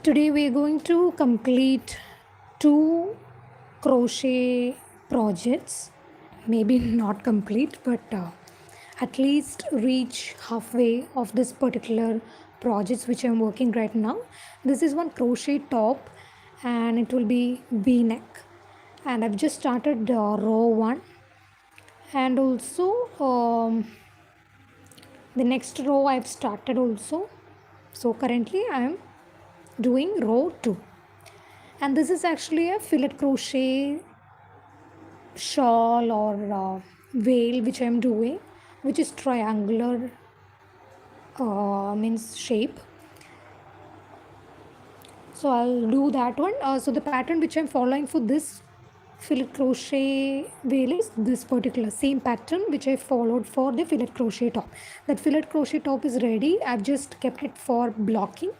Today we are going to complete two crochet projects. Maybe not complete, but at least reach halfway of this particular projects which I'm working right now. This is one crochet top and it will be V-neck. And I've just started row 1 and also the next row I've started also. So currently I am doing row 2, and this is actually a fillet crochet shawl or veil which I am doing, which is triangular means shape. So I'll do that one. So the pattern which I'm following for this fillet crochet veil is this particular same pattern which I followed for the fillet crochet top. That fillet crochet top is ready. I've just kept it for blocking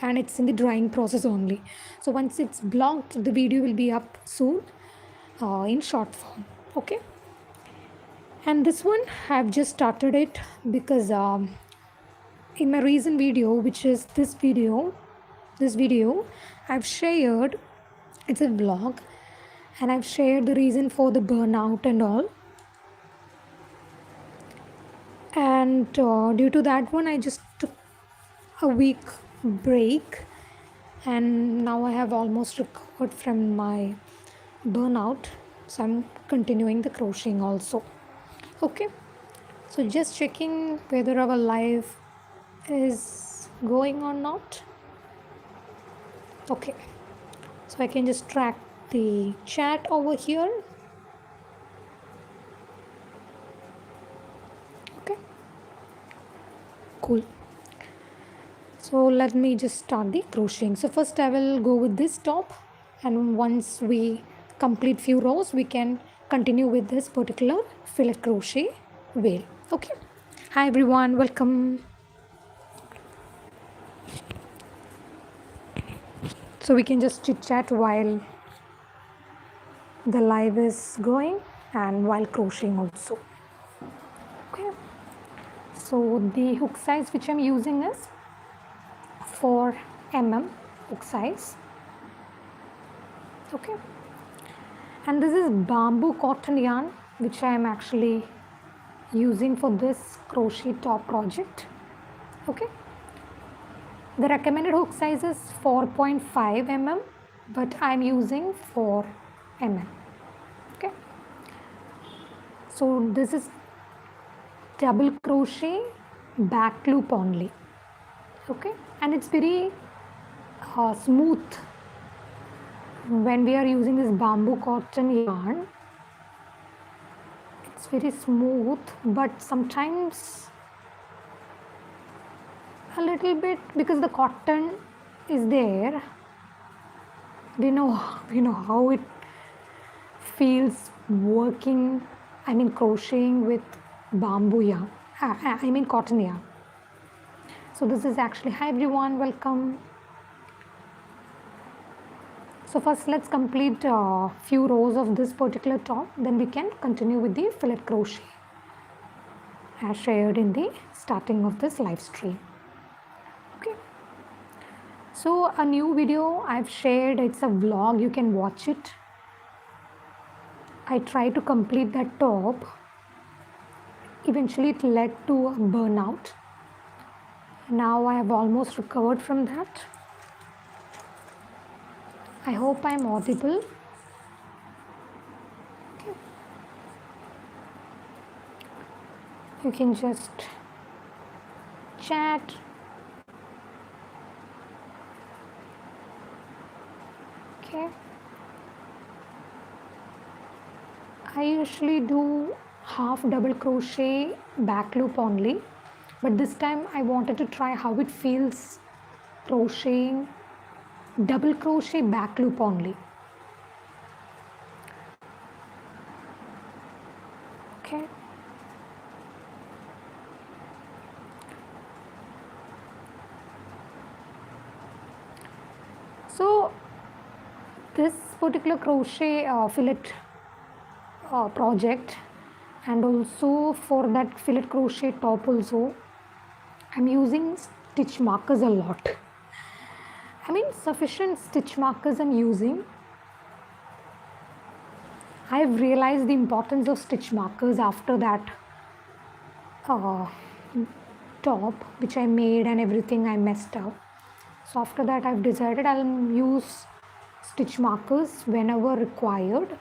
and it's in the drying process only. So once it's blocked, the video will be up soon in short form. Okay, and this one I've just started it because in my recent video, which is this video I've shared, it's a vlog, and I've shared the reason for the burnout and all, and due to that one I just took a week break, and now I have almost recovered from my burnout, so I'm continuing the crocheting also. Okay, so just checking whether our live is going or not. Okay, so I can just track the chat over here. Okay, cool. So let me just start the crocheting. So first I will go with this top, and once we complete few rows we can continue with this particular fillet crochet veil. Okay, hi everyone, welcome. So we can just chit chat while the live is going and while crocheting also. Okay, so the hook size which I'm using is 4 mm hook size. Okay, and this is bamboo cotton yarn which I am actually using for this crochet top project. Okay, the recommended hook size is 4.5 mm, but I am using 4 mm. Okay, so this is double crochet back loop only. Okay, and it's very smooth when we are using this bamboo cotton yarn. It's very smooth, but sometimes a little bit, because the cotton is there, we know how it feels working, I mean crocheting with bamboo yarn, I mean cotton yarn. So this is actually, hi everyone, welcome. So first let's complete a few rows of this particular top, then we can continue with the fillet crochet as shared in the starting of this live stream. Okay, so a new video I've shared, it's a vlog, you can watch it. I tried to complete that top, eventually it led to a burnout. Now I have almost recovered from that. I hope I'm audible. Okay. You can just chat. Okay. I usually do half double crochet back loop only, but this time I wanted to try how it feels crocheting double crochet back loop only. Okay, so this particular crochet fillet project, and also for that fillet crochet top also, I'm using stitch markers a lot. sufficient stitch markers I'm using. I've realized the importance of stitch markers after that uh, top which I made and everything I messed up. So after that I've decided I'll use stitch markers whenever required.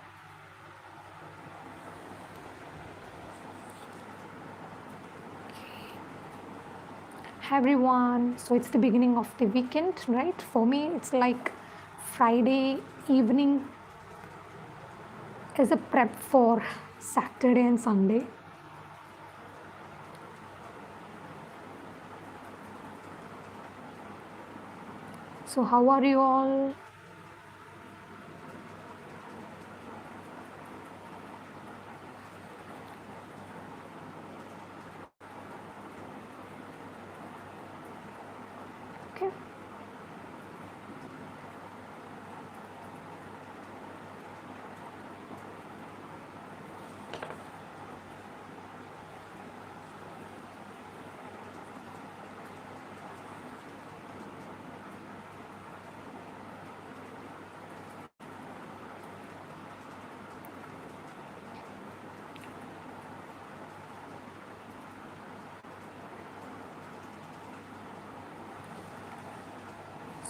Hi everyone, so it's the beginning of the weekend, right? For me it's like Friday evening is a prep for Saturday and Sunday. So how are you all? Okay.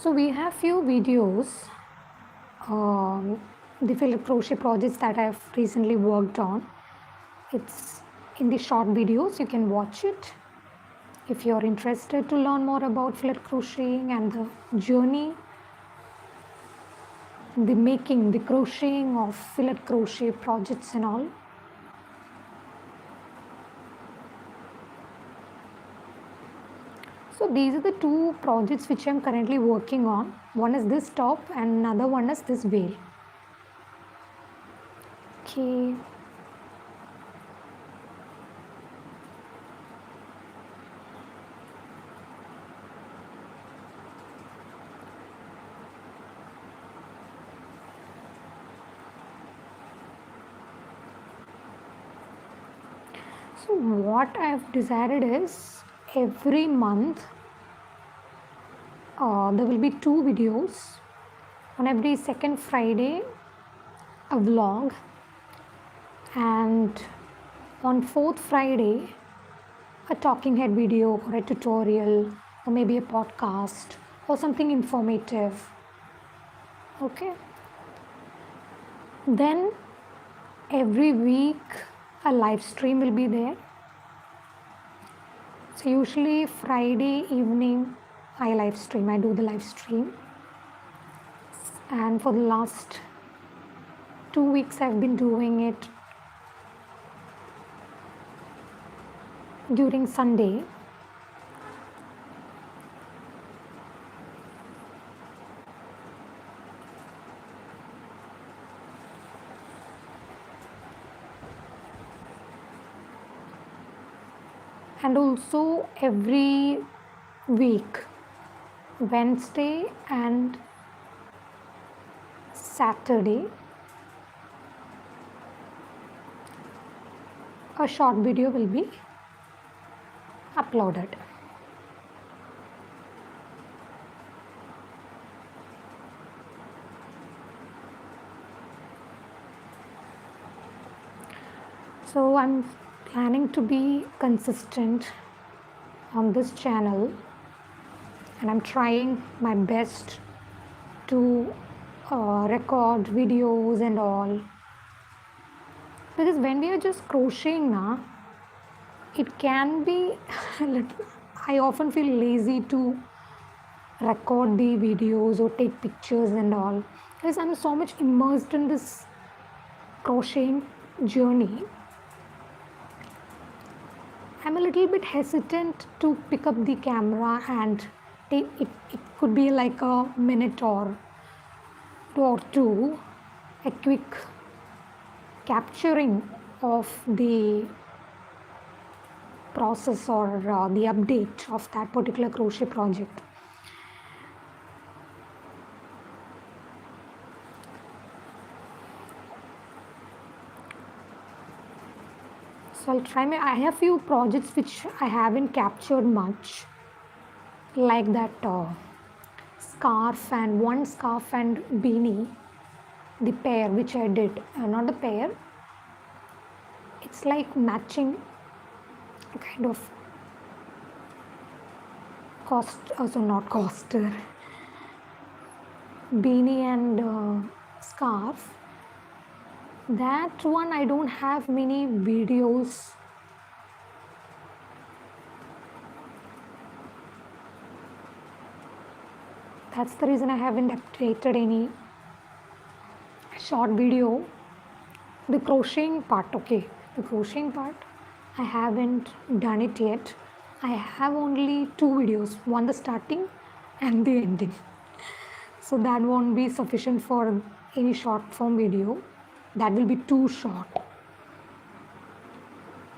So we have few videos, the fillet crochet projects that I've recently worked on. It's in the short videos, you can watch it. If you're interested to learn more about fillet crocheting and the journey, the making, the crocheting of fillet crochet projects and all. So these are the two projects which I'm currently working on. One is this top and another one is this veil. Okay. So what I've decided is every month there will be two videos. On every second Friday a vlog, and on fourth Friday a talking head video or a tutorial or maybe a podcast or something informative. Okay. Then every week a live stream will be there. So usually Friday evening I live stream, I do the live stream. And for the last 2 weeks I've been doing it during Sunday. And also every week, Wednesday and Saturday, a short video will be uploaded. So I'm planning to be consistent on this channel, and I'm trying my best to record videos and all, because when we are just crocheting now, it can be I often feel lazy to record the videos or take pictures and all, because I'm so much immersed in this crocheting journey. I'm a little bit hesitant to pick up the camera and take it. It could be like a minute or two, a quick capturing of the process or the update of that particular crochet project. So I'll try I have few projects which I haven't captured much, like that scarf and one scarf and beanie, the pair which I did, not the pair, it's like matching kind of also not coaster, beanie and scarf. That one I don't have many videos. That's the reason I haven't updated any short video. The crocheting part, okay, the crocheting part I haven't done it yet. I have only 2 videos, one the starting and the ending, so that won't be sufficient for any short form video. That will be too short.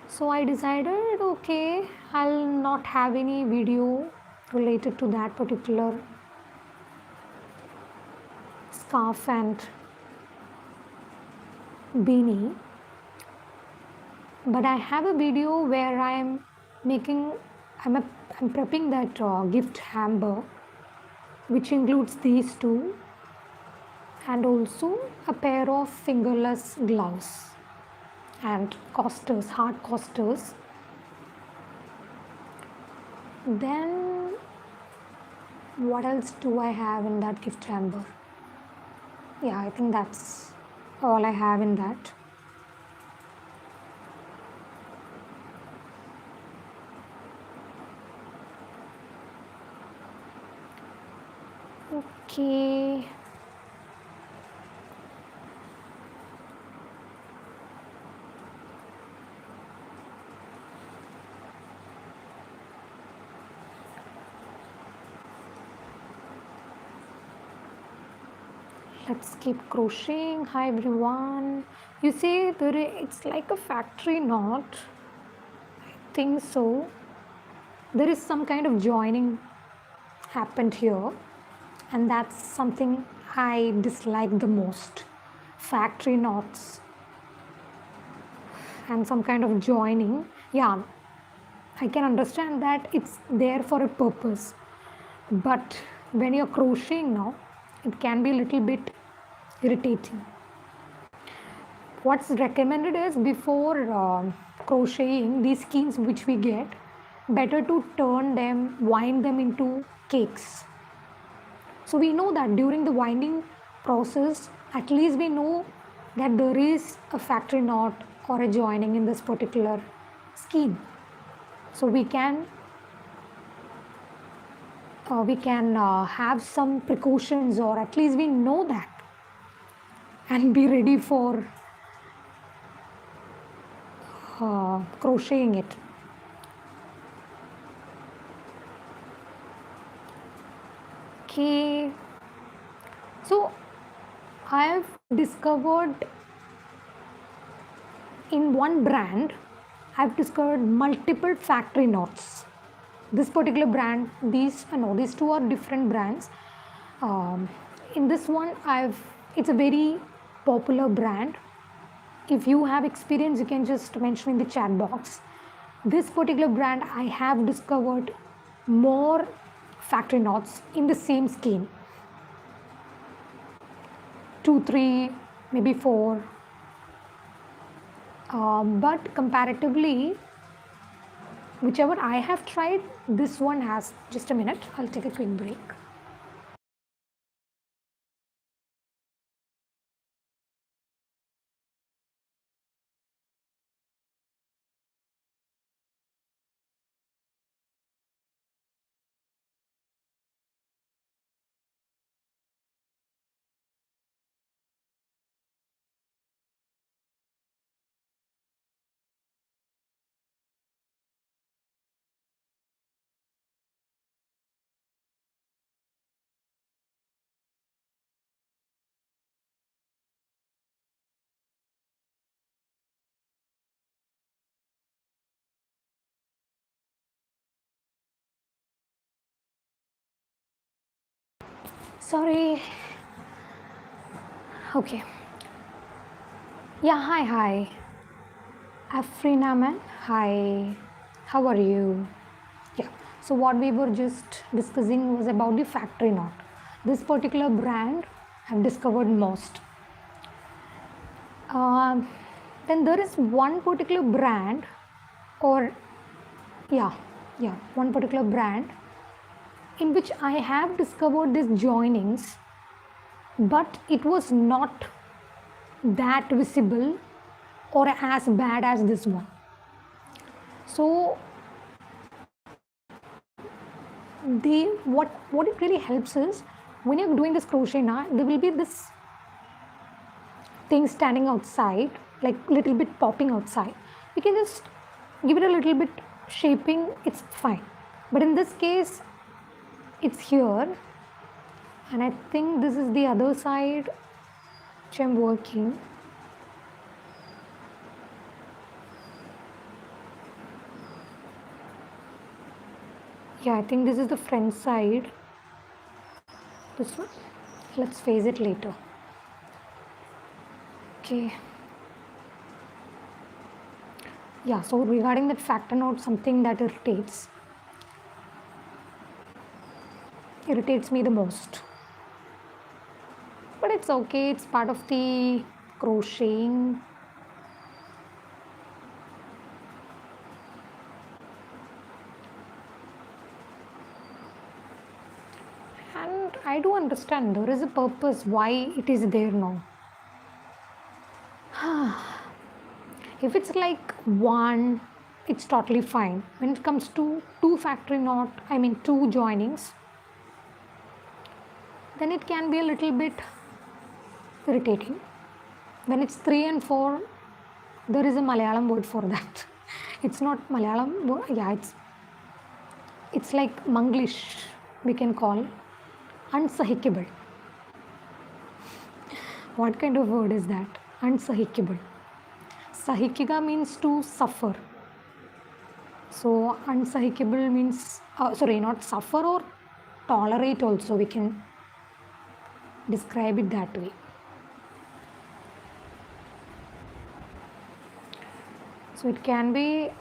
So I decided, okay, I'll not have any video related to that particular scarf and beanie, but I have a video where I'm prepping that gift hamper, which includes these two and also a pair of fingerless gloves and coasters, hard coasters. Then what else do I have in that gift hamper? Yeah, I think that's all I have in that. Okay. Let's keep crocheting. Hi everyone. You see, it's like a factory knot. I think so. There is some kind of joining happened here, and that's something I dislike the most. Factory knots and some kind of joining. Yeah, I can understand that it's there for a purpose, but when you're crocheting now, it can be a little bit irritating. What's recommended is before crocheting these skeins which we get, better to turn them, wind them into cakes. So we know that during the winding process, at least we know that there is a factory knot or a joining in this particular skein. So we can have some precautions, or at least we know that, and be ready for crocheting it. Okay, so I have discovered in one brand, I've discovered multiple factory knots. This particular brand, these two are different brands. In this one, it's a very popular brand. If you have experience, you can just mention in the chat box. This particular brand, I have discovered more factory knots in the same skein. 2, 3, maybe 4. But comparatively, whichever I have tried, this one has, just a minute, I'll take a quick break. Sorry. Okay. Yeah, hi. Afrina man, hi. How are you? Yeah. So what we were just discussing was about the factory knot. This particular brand I've discovered most. Then there is one particular brand, or yeah, one particular brand in which I have discovered these joinings, but it was not that visible or as bad as this one. So what it really helps is, when you're doing this crochet now, there will be this thing standing outside, like little bit popping outside. You can just give it a little bit shaping, it's fine. But in this case, it's here, and I think this is the other side which I'm working. Yeah, I think this is the front side. This one, let's phase it later. Okay. Yeah, so regarding that factor note, something that irritates me the most. But it's okay, it's part of the crocheting. And I do understand there is a purpose why it is there now. If it's like one, it's totally fine. When it comes to two factory knot, I mean two joinings, then it can be a little bit irritating. When it's 3 and 4, there is a Malayalam word for that. It's not Malayalam, yeah, it's like Manglish, we can call unsahikable. What kind of word is that? Unsahikable. Sahikiga means to suffer. So unsahikable means, not suffer or tolerate also, we can describe it that way. So it can be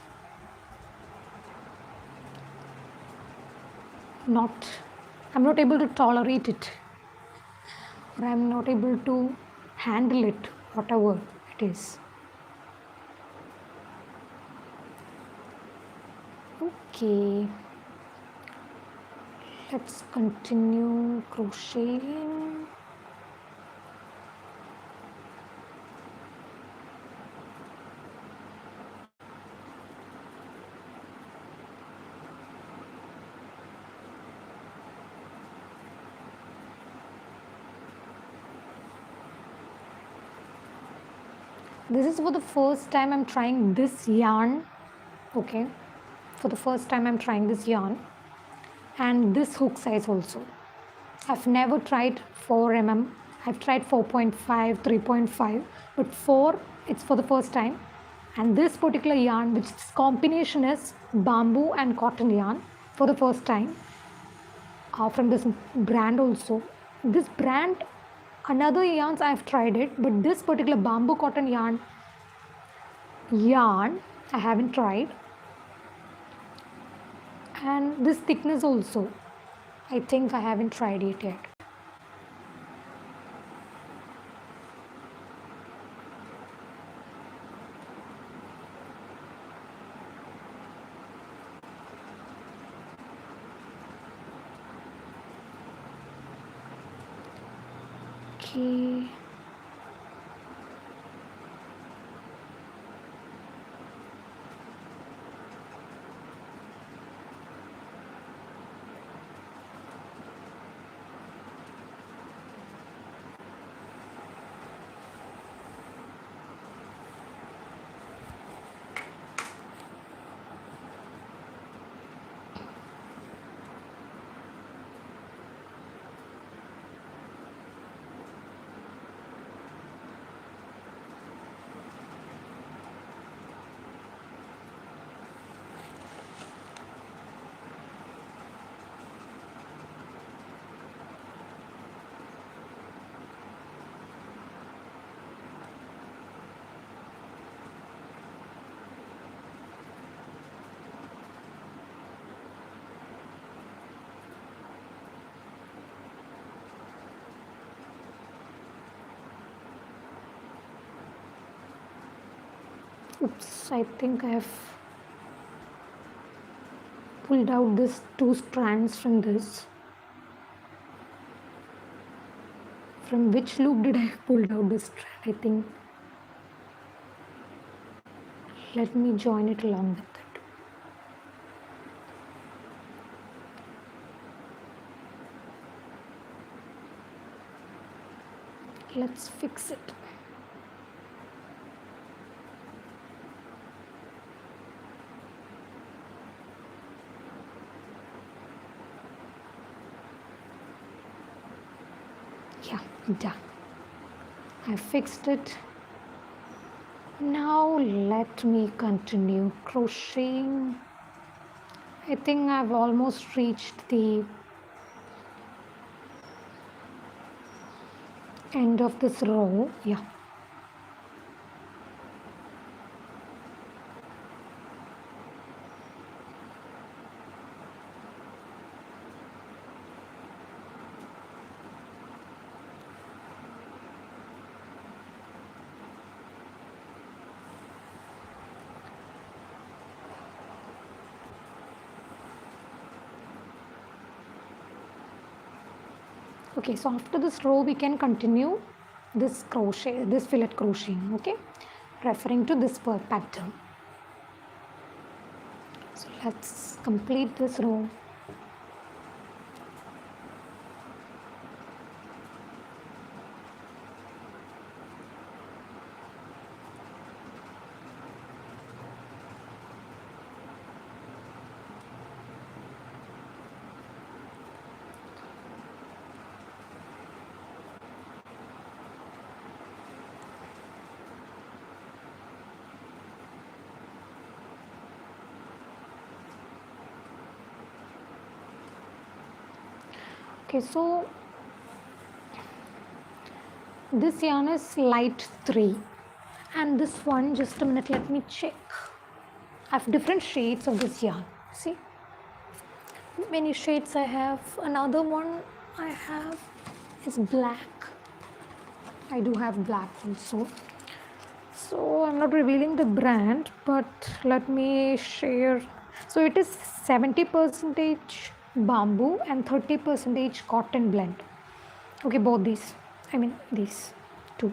I'm not able to tolerate it, or I'm not able to handle it, whatever it is. Okay, let's continue crocheting. This is for the first time I'm trying this yarn. Okay, for the first time I'm trying this yarn, and this hook size also. I've never tried 4 mm. I've tried 4.5, 3.5, but 4, it's for the first time. And this particular yarn, which this combination is bamboo and cotton yarn, for the first time, from this brand also. This brand, another yarns I've tried it, but this particular bamboo cotton yarn I haven't tried. And this thickness also, I think I haven't tried it yet. Okay. Oops, I think I have pulled out this 2 strands from this. From which loop did I have pulled out this strand? I think. Let me join it along with it. Let's fix it. Yeah, done. I fixed it. Now let me continue crocheting. I think I've almost reached the end of this row. Yeah. Okay, so after this row we can continue this crochet, this fillet crocheting, okay, referring to this pattern. So let's complete this row. Okay, so this yarn is light 3 and this one, just a minute, let me check. I have different shades of this yarn. See, many shades I have. Another one I have is black. I do have black also. So I'm not revealing the brand, but let me share. So it is 70% bamboo and 30% cotton blend. Okay, both these. I mean these two.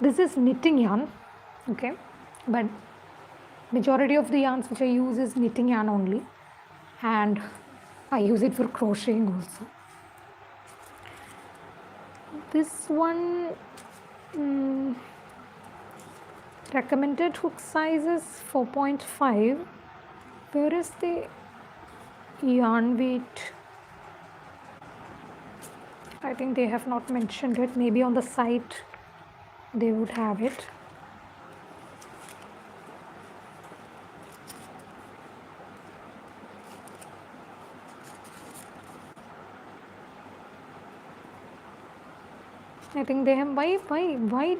This is knitting yarn. Okay, but majority of the yarns which I use is knitting yarn only, and I use it for crocheting also. This one recommended hook size is 4.5. Where is the yarn weight? I think they have not mentioned it. Maybe on the site they would have it. I think they have why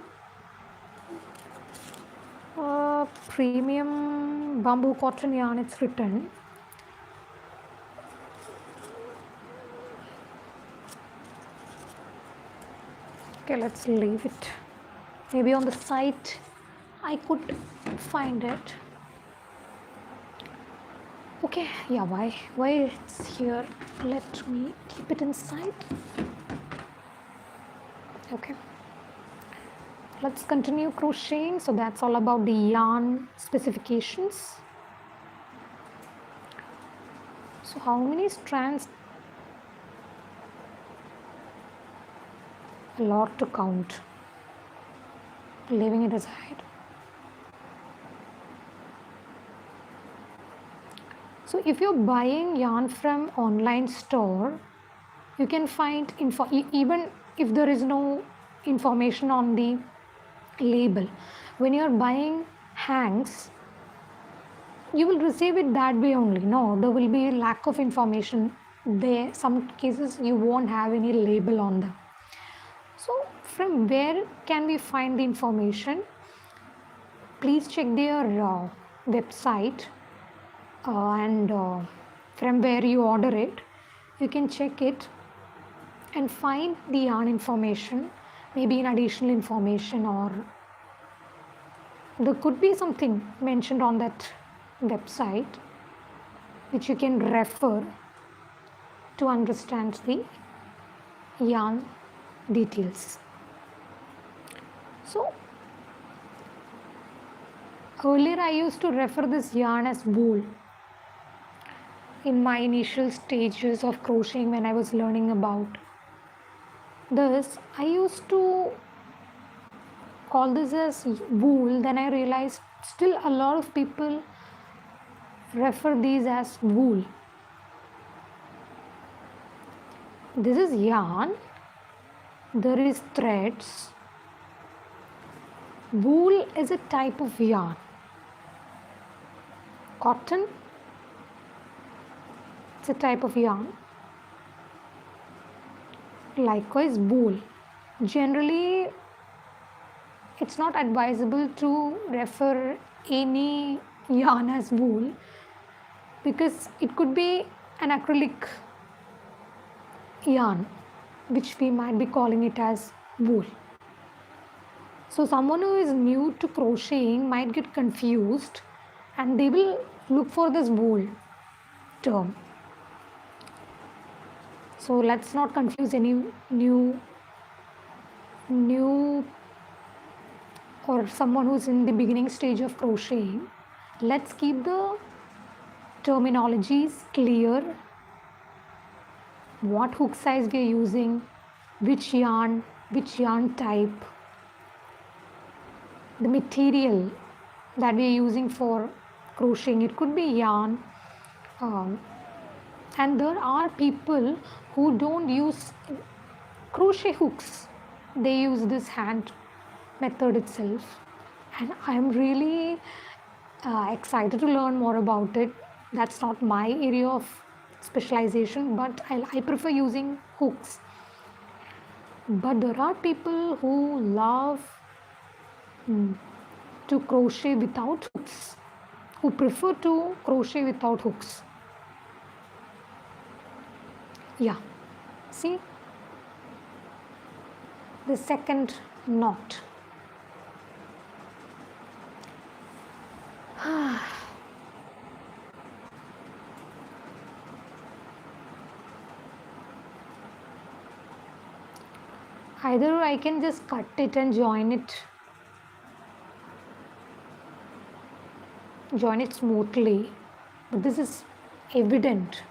premium bamboo cotton yarn it's written. Okay, let's leave it. Maybe on the site I could find it. Okay, yeah, why it's here? Let me keep it inside. Okay, let's continue crocheting. So that's all about the yarn specifications. So how many strands? A lot to count. Leaving it aside. So if you're buying yarn from online store, you can find info, even if there is no information on the label. When you're buying hangs, you will receive it that way only. No, there will be a lack of information there. Some cases you won't have any label on them. So from where can we find the information? Please check their website and from where you order it, you can check it and find the yarn information, maybe an additional information or there could be something mentioned on that website which you can refer to understand the yarn details. So earlier I used to refer this yarn as wool in my initial stages of crocheting when I was learning about this. I used to call this as wool. Then I realized still a lot of people refer these as wool. This is yarn. There is threads. Wool is a type of yarn. Cotton, it's a type of yarn. Likewise, wool. Generally, it's not advisable to refer any yarn as wool because it could be an acrylic yarn, which we might be calling it as wool. So someone who is new to crocheting might get confused and they will look for this wool term. So let's not confuse any new or someone who's in the beginning stage of crocheting. Let's keep the terminologies clear. What hook size we are using, which yarn type, the material that we are using for crocheting. It could be yarn, and there are people who don't use crochet hooks. They use this hand method itself, and I'm really excited to learn more about it. That's not my area of specialization, but I prefer using hooks. But there are people who love to crochet without hooks, who prefer to crochet without hooks. Yeah, see the second knot. Either I can just cut it and join it smoothly, but this is evident.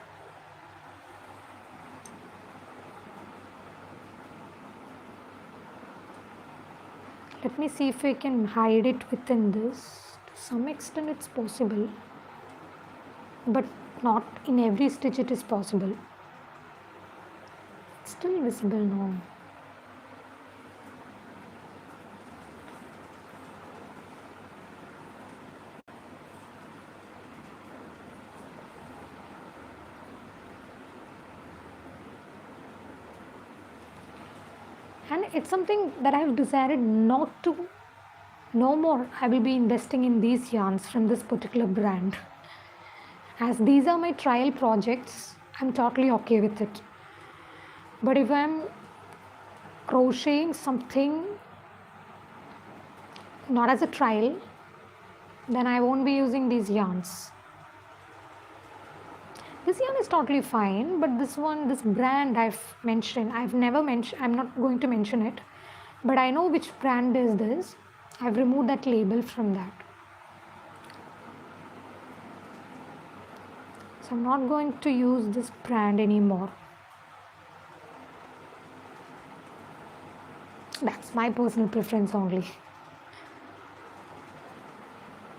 Let me see if I can hide it within this. To some extent it's possible, but not in every stitch it is possible. It's still visible now. And it's something that I have decided not to. No more I will be investing in these yarns from this particular brand. As these are my trial projects, I'm totally okay with it. But if I'm crocheting something not as a trial, then I won't be using these yarns. This yarn is totally fine, but this brand I've mentioned, I'm not going to mention it, but I know which brand is this. I've removed that label from that. So I'm not going to use this brand anymore. That's my personal preference only.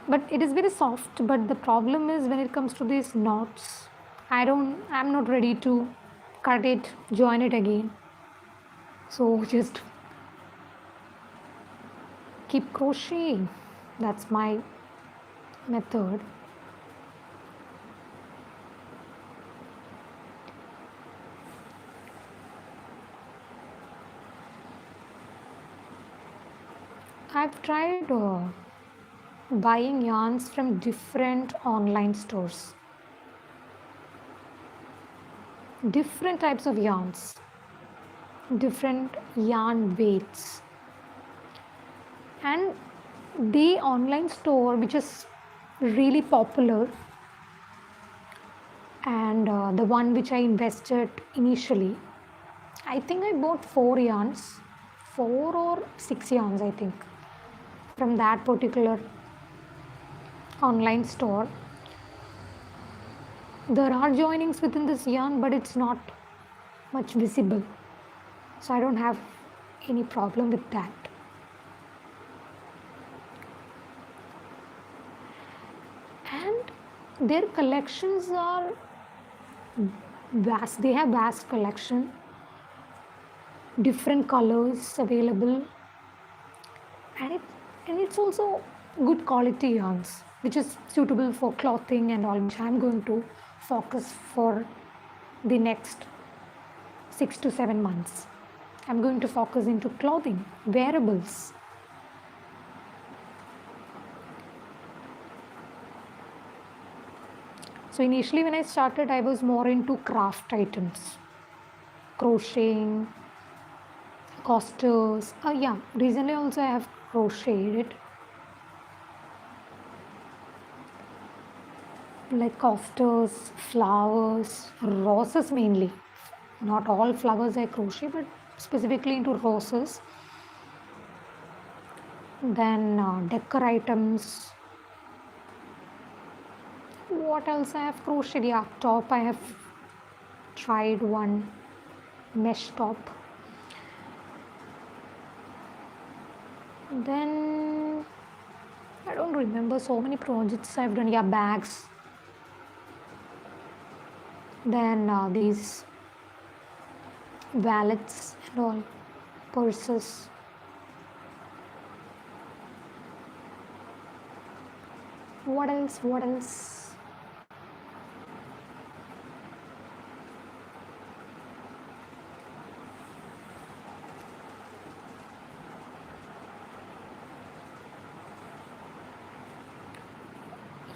But it is very soft, but the problem is when it comes to these knots, I'm not ready to cut it, join it again. So just keep crocheting. That's my method. I've tried buying yarns from different online stores. Different types of yarns, different yarn weights, and the online store which is really popular and the one which I invested initially, I think I bought 4 yarns, 4 or 6 yarns, I think, from that particular online store. There are joinings within this yarn, but it's not much visible, so I don't have any problem with that. And their collections are vast. They have vast collection, different colors available, and it's also good quality yarns which is suitable for clothing and all, which I'm going to focus for the next 6 to 7 months. I'm going to focus into clothing, wearables. So initially when I started, I was more into craft items, crocheting, coasters. Yeah, recently also I have crocheted, like coasters, flowers, roses mainly. Not all flowers I crochet, but specifically into roses. Then decor items. What else I have crocheted? Yeah, top. I have tried one mesh top. Then I don't remember so many projects I've done. Yeah, bags. Then these wallets and all, purses. What else? What else?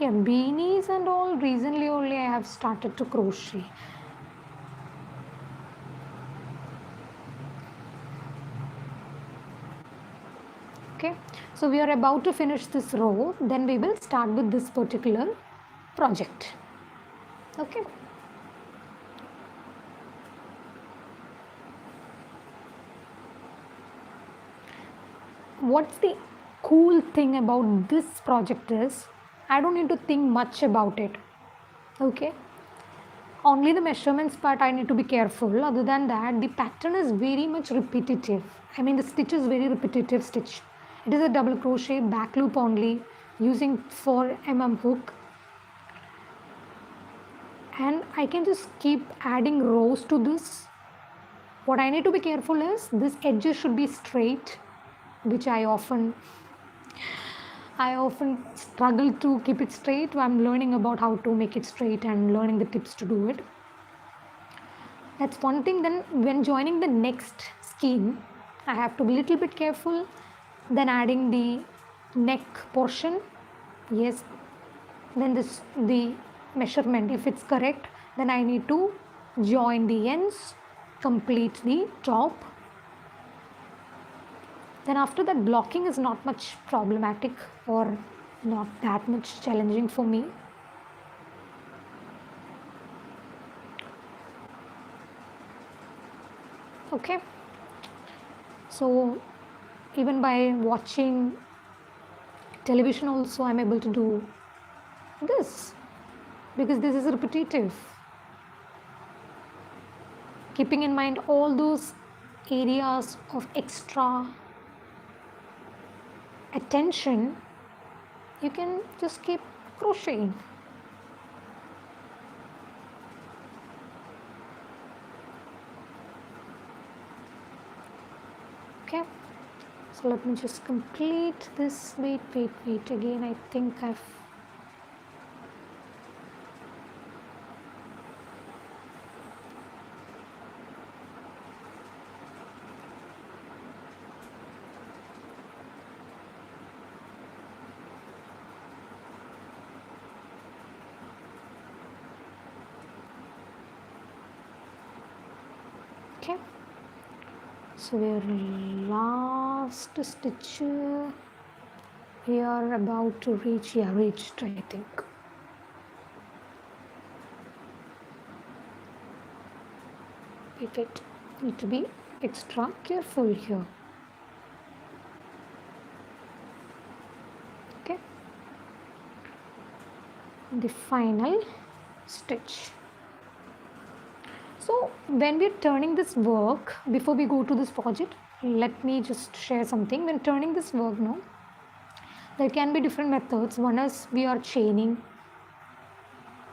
Yeah, beanies and all. Recently only I have started to crochet. Okay, so we are about to finish this row, then we will start with this particular project. Okay, what's the cool thing about this project is I don't need to think much about it. Okay, only the measurements part I need to be careful. Other than that, the pattern is very much repetitive. I mean, the stitch is very repetitive stitch. It is a double crochet back loop only, using 4 mm hook, and I can just keep adding rows to this. What I need to be careful is this edges should be straight, which I often struggle to keep it straight. I'm learning about how to make it straight and learning the tips to do it. That's one thing. Then when joining the next skein, I have to be a little bit careful. Then adding the neck portion, yes, then the measurement, if it's correct, then I need to join the ends, complete the top. Then after that, blocking is not much problematic or not that much challenging for me. Okay, so even by watching television also I'm able to do this, because this is repetitive. Keeping in mind all those areas of extra attention, you can just keep crocheting. Okay, so let me just complete this. Wait again, I think I've okay. So we are last stitch. We are about to reach, yeah, reached, I think. It need to be extra careful here. Okay, the final stitch. So when we're turning this work, before we go to this project, let me just share something. When turning this work now, there can be different methods. One is we are chaining,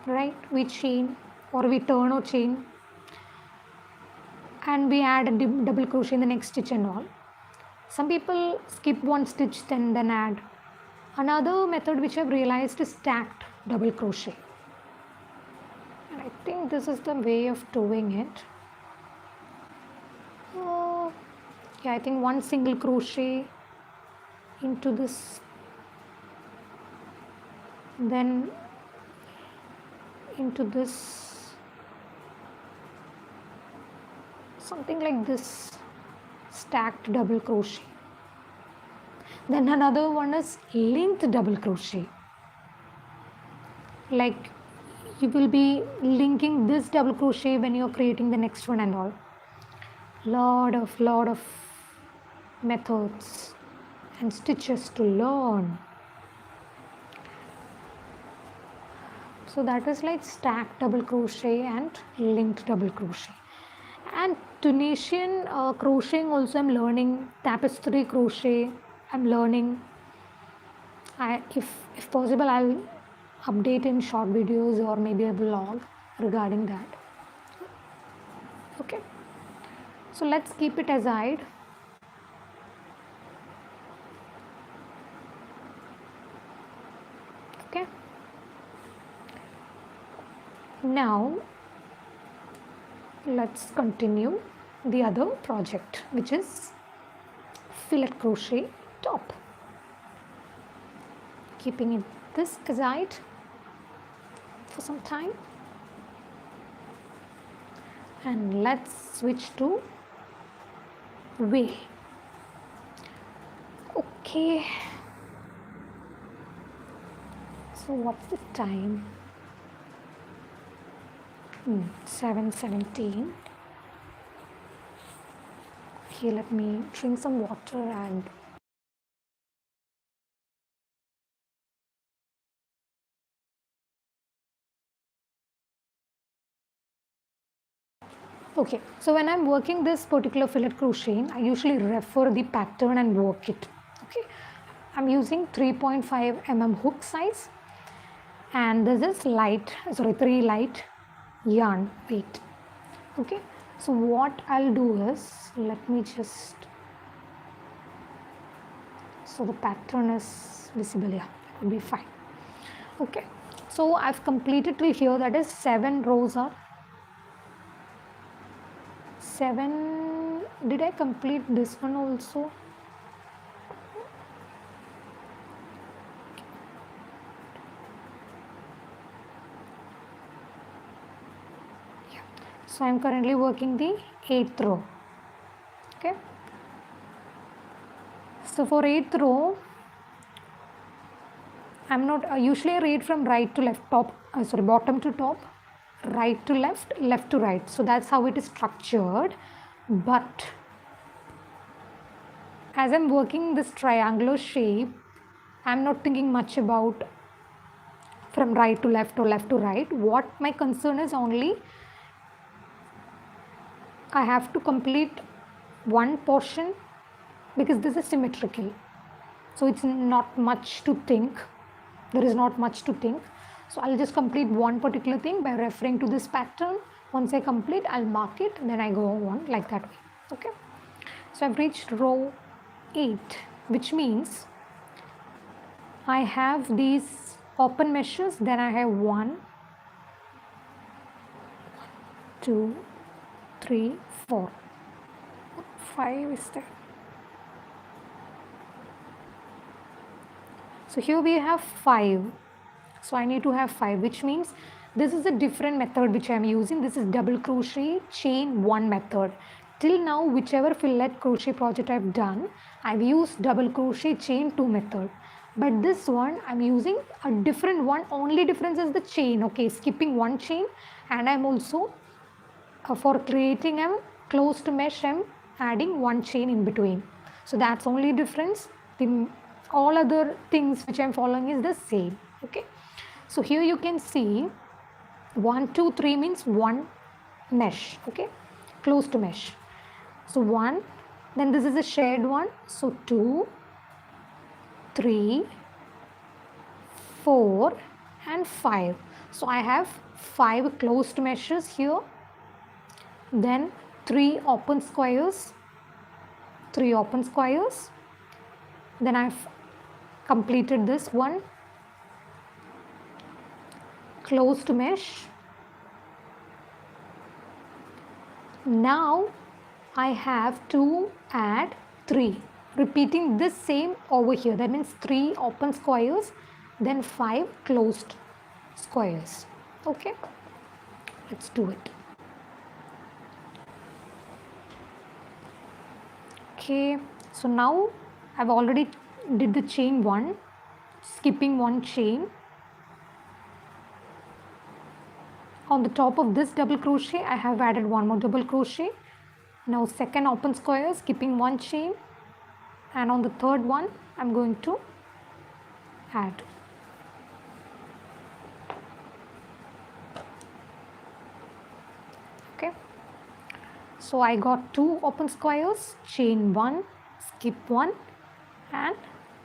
right? We chain or we turn or chain, and we add a double crochet in the next stitch and all. Some people skip one stitch then add. Another method which I've realized is stacked double crochet. And I think this is the way of doing it. Yeah, I think one single crochet into this, then into this, something like this, stacked double crochet. Then another one is linked double crochet, like you will be linking this double crochet when you're creating the next one and all. Lot of methods and stitches to learn. So that is like stacked double crochet and linked double crochet. And Tunisian crocheting also I'm learning. Tapestry crochet I'm learning. If possible, I'll update in short videos or maybe a vlog regarding that. Okay, so let's keep it aside. Okay, now let's continue the other project, which is fillet crochet top. Keeping it this aside for some time, and let's switch to veil. Okay, so what's the time? 7:17. Okay, let me drink some water and okay, so when I'm working this particular fillet crocheting, I usually refer the pattern and work it. Okay, I'm using 3.5 mm hook size, and this is 3 light yarn weight. Okay, so what I'll do is, let me just, so the pattern is visible here, it will be fine. Okay, so I've completed till here, that is 7 rows are 7. Did I complete this one also? Yeah. So I'm currently working the 8th row. Okay. So for 8th row, I'm not usually I read from right to left, bottom to top, right to left, left to right. So that's how it is structured. But as I'm working this triangular shape, I'm not thinking much about from right to left or left to right. What my concern is only, I have to complete one portion because this is symmetrical. So it's not much to think. There is not much to think. So I'll just complete one particular thing by referring to this pattern. Once I complete, I'll mark it, then I go on like that way. Okay. So I've reached row 8, which means I have these open meshes, then I have 1, 2, 3, 4, 5 is there. So here we have 5. So I need to have 5, which means this is a different method which I am using. This is double crochet chain 1 method. Till now, whichever fillet crochet project I've done, I've used double crochet chain 2 method. but this one I'm using a different one. Only difference is the chain, okay, skipping one chain, and I'm also for creating a closed mesh I'm adding one chain in between. So that's only difference. All other things which I'm following is the same. Okay, so here you can see 1 2 3 means one mesh, okay, closed mesh. So 1, then this is a shared one, so 2 3 4 and 5. So I have 5 closed meshes here, then 3 open squares, then I've completed this one closed mesh. Now I have to add 3, repeating this same over here. That means 3 open squares, then 5 closed squares. Okay, let's do it. Okay, so now I've already did the chain 1, skipping one chain. On the top of this double crochet I have added one more double crochet. Now second open square, skipping one chain, and on the third one I'm going to add. Okay, so I got 2 open squares, chain 1, skip 1, and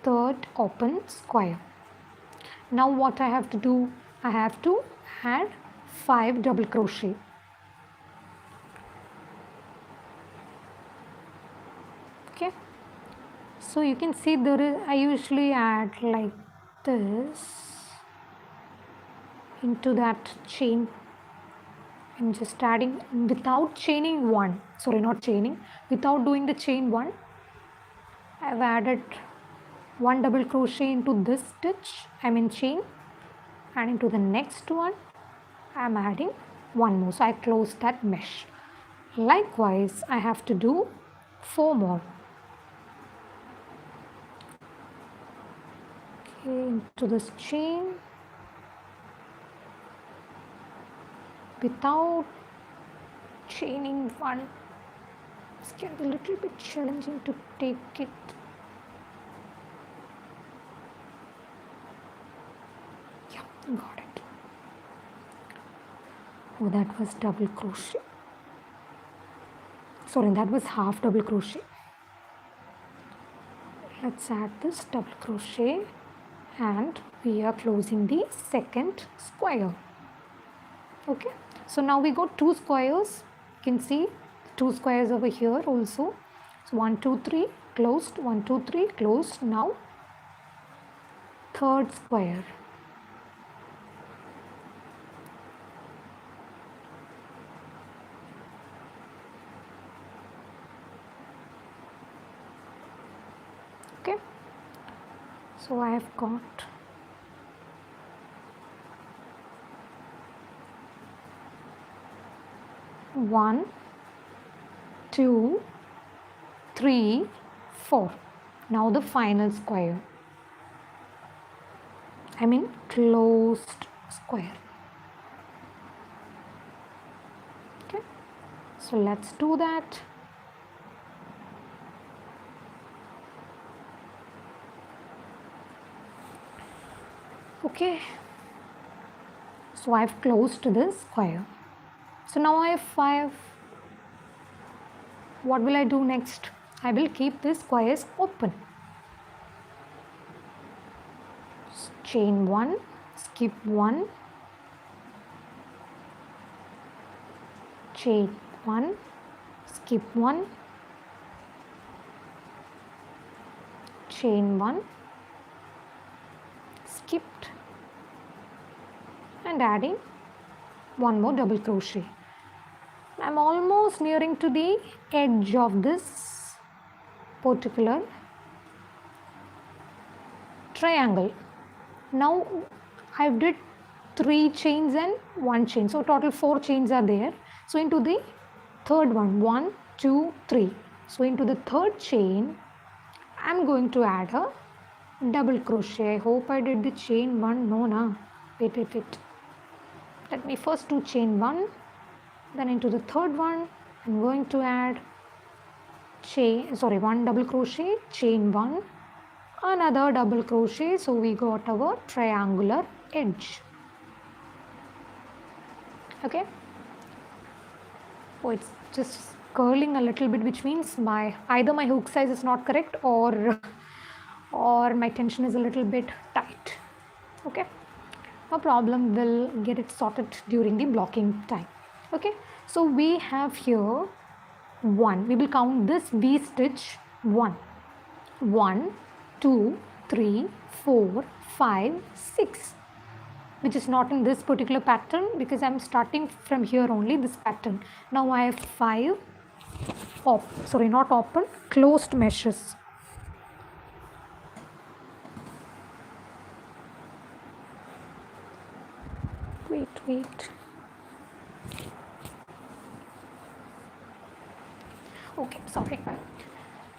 third open square. Now what I have to do, I have to add 5 double crochet. Okay, so you can see there is, I usually add like this into that chain. I'm just adding without chaining one, sorry, not chaining, without doing the chain 1. I've added 1 double crochet into this stitch, chain, and into the next one I'm adding 1 more. So I close that mesh. Likewise I have to do 4 more. Okay, into this chain without chaining 1. This can be a little bit challenging to take it. Yeah, got it. Oh, that was double crochet. Sorry, that was half double crochet. Let's add this double crochet, and we are closing the second square. Okay, so now we got 2 squares. You can see 2 squares over here also. So 1 2 3 closed, 1 2 3 closed. Now third square. Okay, so I have got 1 2 3 4. Now the final square, closed square. Okay, so let's do that. Okay, so I've closed this square. So now I have 5. What will I do next? I will keep these squares open. Chain 1, skip 1, chain 1, skip 1, chain 1, skipped, and adding 1 more double crochet. I'm almost nearing to the edge of this particular triangle. Now I did 3 chains and 1 chain, so total 4 chains are there. So into the third one, 1 2 3, so into the third chain I'm going to add a double crochet. I hope I did the chain 1. No, na. Wait. Let me first do chain 1. Then into the third one, I'm going to add 1 double crochet, chain 1, another double crochet. So we got our triangular edge. Okay. Oh, it's just curling a little bit, which means either my hook size is not correct or my tension is a little bit tight. Okay, no problem, we'll get it sorted during the blocking time. Okay, so we have here 1. We will count this V stitch 1, 2, 3, 4, 5, 6, which is not in this particular pattern because I'm starting from here only, this pattern. Now I have 5 closed meshes. Wait. Okay, sorry.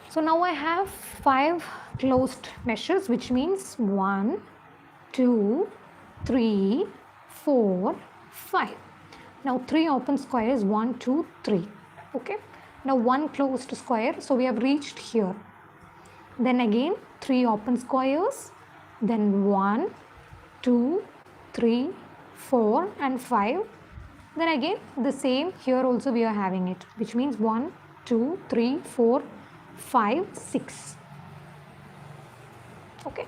So now I have 5 closed meshes, which means 1, 2, 3, 4, 5. Now 3 open squares, 1, 2, 3. Okay. Now 1 closed square, so we have reached here. Then again 3 open squares, then 1, 2, 3, 4 and 5. Then again the same here also we are having it, which means 1, 2, 3, 4, 5, 6. Okay.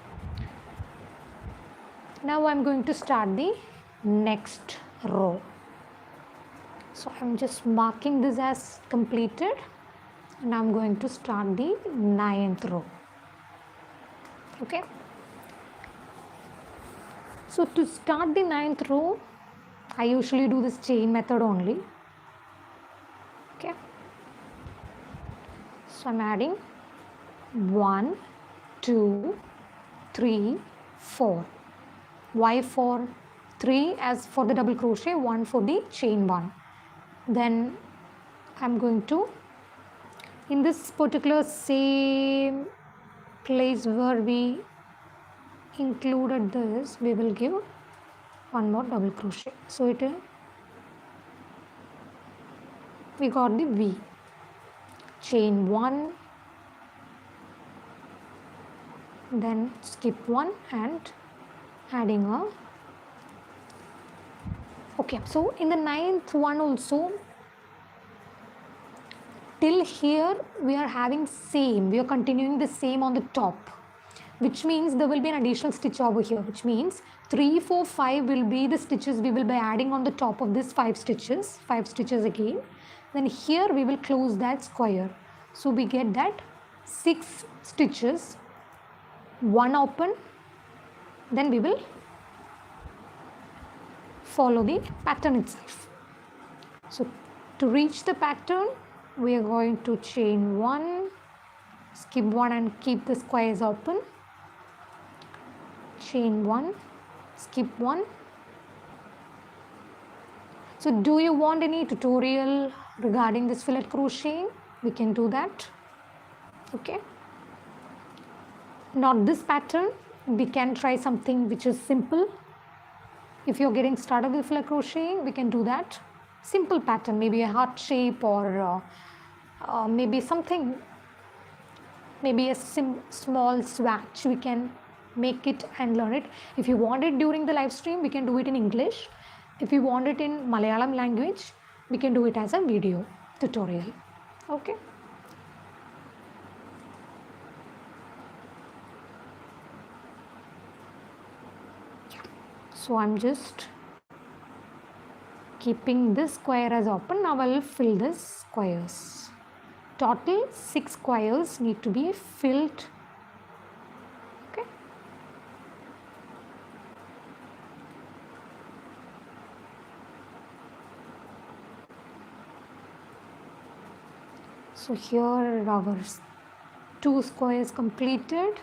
Now I'm going to start the next row. So I'm just marking this as completed and I'm going to start the 9th row. Okay. So to start the 9th row, I usually do this chain method only. Okay. So I'm adding 1, 2, 3, 4. Why for 3 as for the double crochet, 1 for the chain 1. Then I'm going to, in this particular same place where we included this, we will give 1 more double crochet. So we got the V, chain 1, then skip 1 and adding a. Okay, so in the 9th one also, till here we are having same, we are continuing the same on the top, which means there will be an additional stitch over here, which means 3, 4, 5 will be the stitches we will be adding on the top of this 5 stitches again. Then here we will close that square. So we get that 6 stitches, 1 open, then we will follow the pattern itself. So to reach the pattern, we are going to chain 1, skip 1 and keep the squares open, chain 1, skip 1. So do you want any tutorial regarding this fillet crocheting? We can do that. Okay. Not this pattern, we can try something which is simple. If you're getting started with fillet crocheting, we can do that. Simple pattern, maybe a heart shape or maybe something, maybe a small swatch. We can make it and learn it. If you want it during the live stream, we can do it in English. If you want it in Malayalam language, we can do it as a video tutorial. Okay. So I'm just keeping this square as open. Now I will fill this squares. Total 6 squares need to be filled. Okay. So here are our 2 squares completed.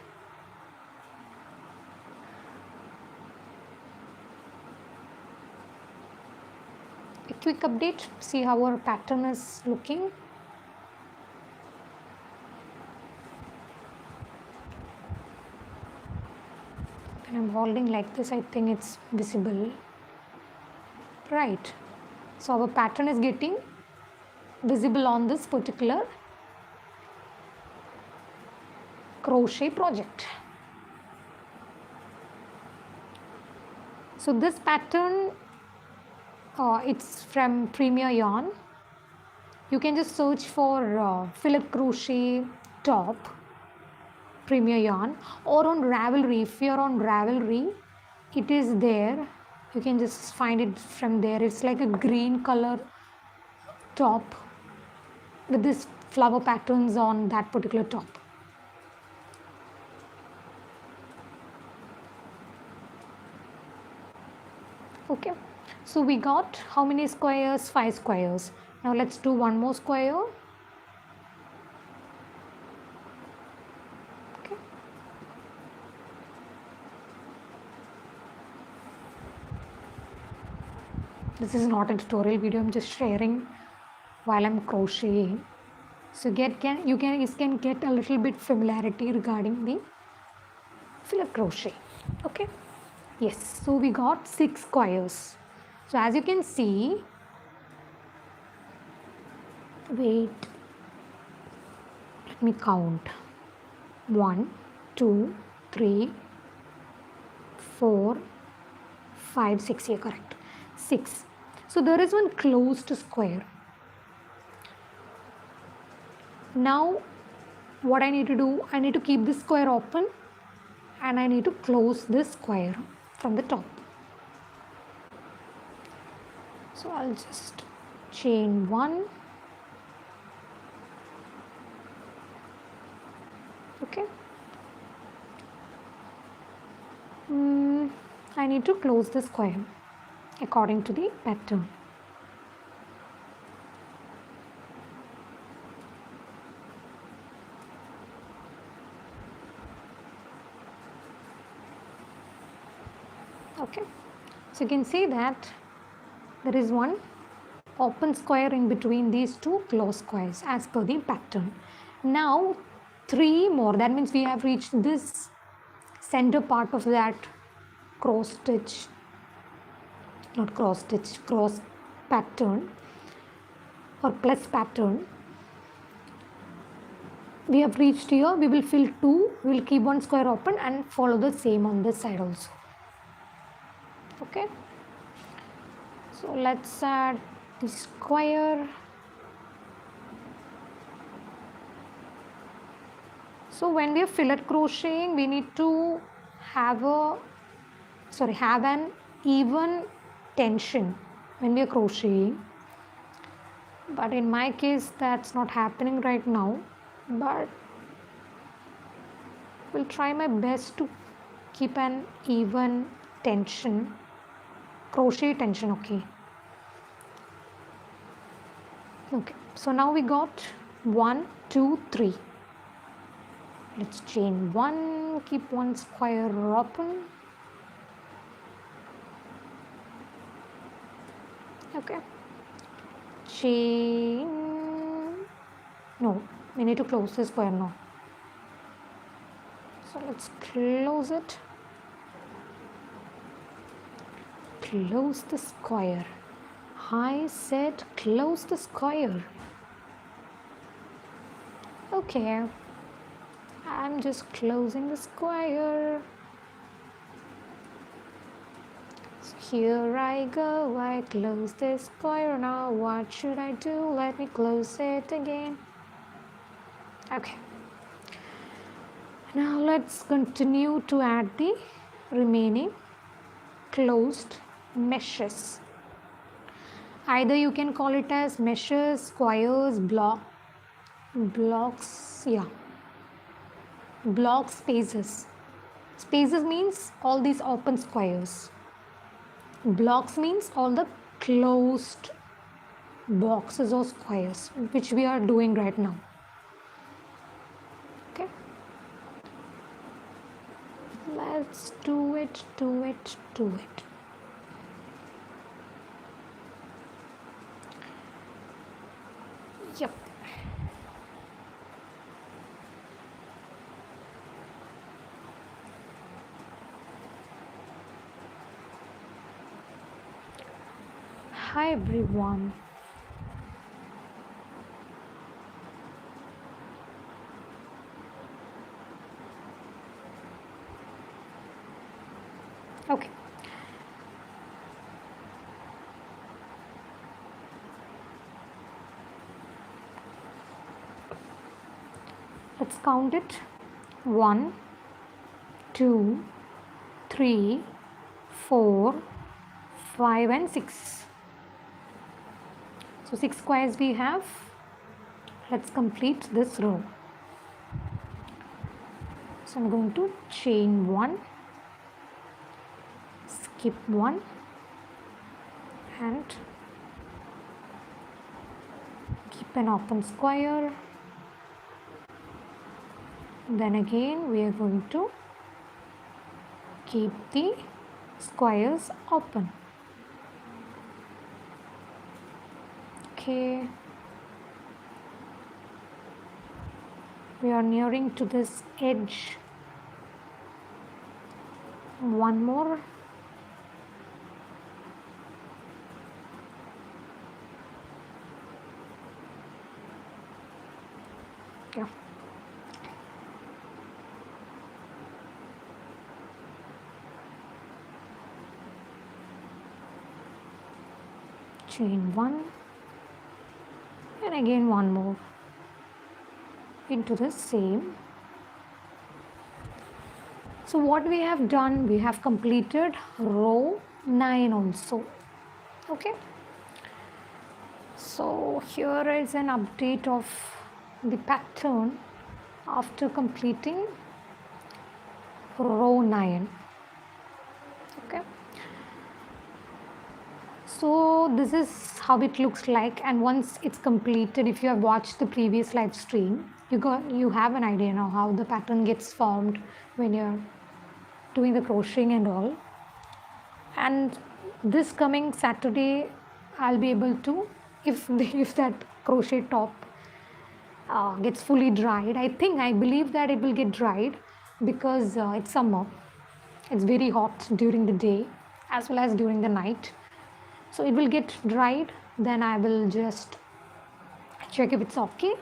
Quick update, see how our pattern is looking. when I'm holding like this, I think it's visible, right? So our pattern is getting visible on this particular crochet project. So this pattern, it's from Premier Yarn. You can just search for fillet crochet top Premier Yarn, or on Ravelry. If you're on Ravelry, it is there. You can just find it from there. It's like a green color top with this flower patterns on that particular top. Okay, so we got how many squares? 5 squares. Now let's do one more square. Okay. This is not a tutorial video, I'm just sharing while I'm crocheting. So you can get a little bit familiarity regarding the fillet crochet. Okay. Yes, so we got 6 squares. So as you can see, wait, let me count. 1, 2, 3, 4, 5, 6. Yeah, correct. 6. So there is one closed square. Now what I need to do, I need to keep this square open and I need to close this square from the top. So I'll just chain 1. Okay. I need to close the square according to the pattern. Okay, so you can see that there is one open square in between these two closed squares as per the pattern. Now 3 more, that means we have reached this center part of that cross pattern or plus pattern. We have reached here. We will fill 2, we will keep one square open and follow the same on this side also. Okay, so let's add the square. So when we are fillet crocheting, we need to have an even tension when we are crocheting, but in my case that's not happening right now, but will try my best to keep an even tension, crochet tension. Okay, so now we got 1, 2, 3. Let's chain 1, keep one square open. Okay, chain, no, we need to close this square now. So let's close it. Close the square. I said close the square. Okay, I'm just closing the square. So here I go, I close this square. Now what should I do? Let me close it again. Okay, now let's continue to add the remaining closed meshes. Either you can call it as meshes, squares, blocks, yeah, block spaces. Spaces means all these open squares. Blocks means all the closed boxes or squares, which we are doing right now. Okay, let's do it. Yep. Hi everyone. Okay. Let's count it. 1, 2, 3, 4, 5 and 6. So 6 squares we have. Let's complete this row. So I'm going to chain 1, skip 1 and keep an open square. Then again we are going to keep the squares open. Okay, we are nearing to this edge. One more. Yeah. Chain 1 and again one more into the same. So what we have done, we have completed row 9 also. Okay, so here is an update of the pattern after completing row 9. Okay, so this is how it looks like, and once it's completed, if you have watched the previous live stream, you have an idea now how the pattern gets formed when you're doing the crocheting and all. And this coming Saturday I'll be able to, if that crochet top gets fully dried, I believe that it will get dried because it's summer, it's very hot during the day as well as during the night, so it will get dried. Then I will just check if it's okay.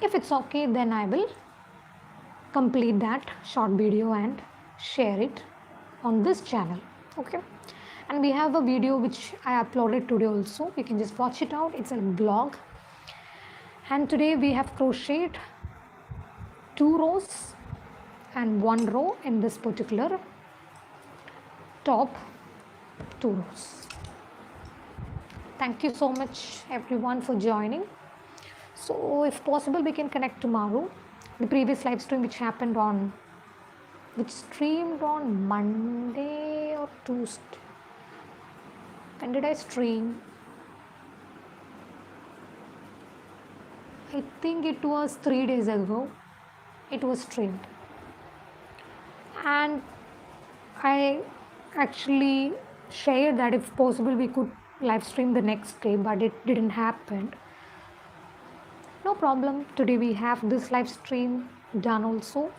If it's okay, then I will complete that short video and share it on this channel. Okay, and we have a video which I uploaded today also, you can just watch it out, it's a blog. And today we have crocheted 2 rows and 1 row in this particular top 2 rows. Thank you so much everyone for joining. So if possible we can connect tomorrow. The previous live stream which streamed on Monday or Tuesday. When did I stream? I think it was 3 days ago. It was streamed. And I actually shared that if possible we could live stream the next day, but it didn't happen. No problem, today we have this live stream done also,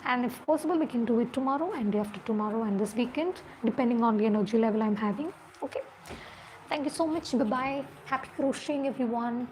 and if possible we can do it tomorrow and day after tomorrow and this weekend, depending on the energy level I'm having. Okay, thank you so much, bye bye, happy crocheting everyone.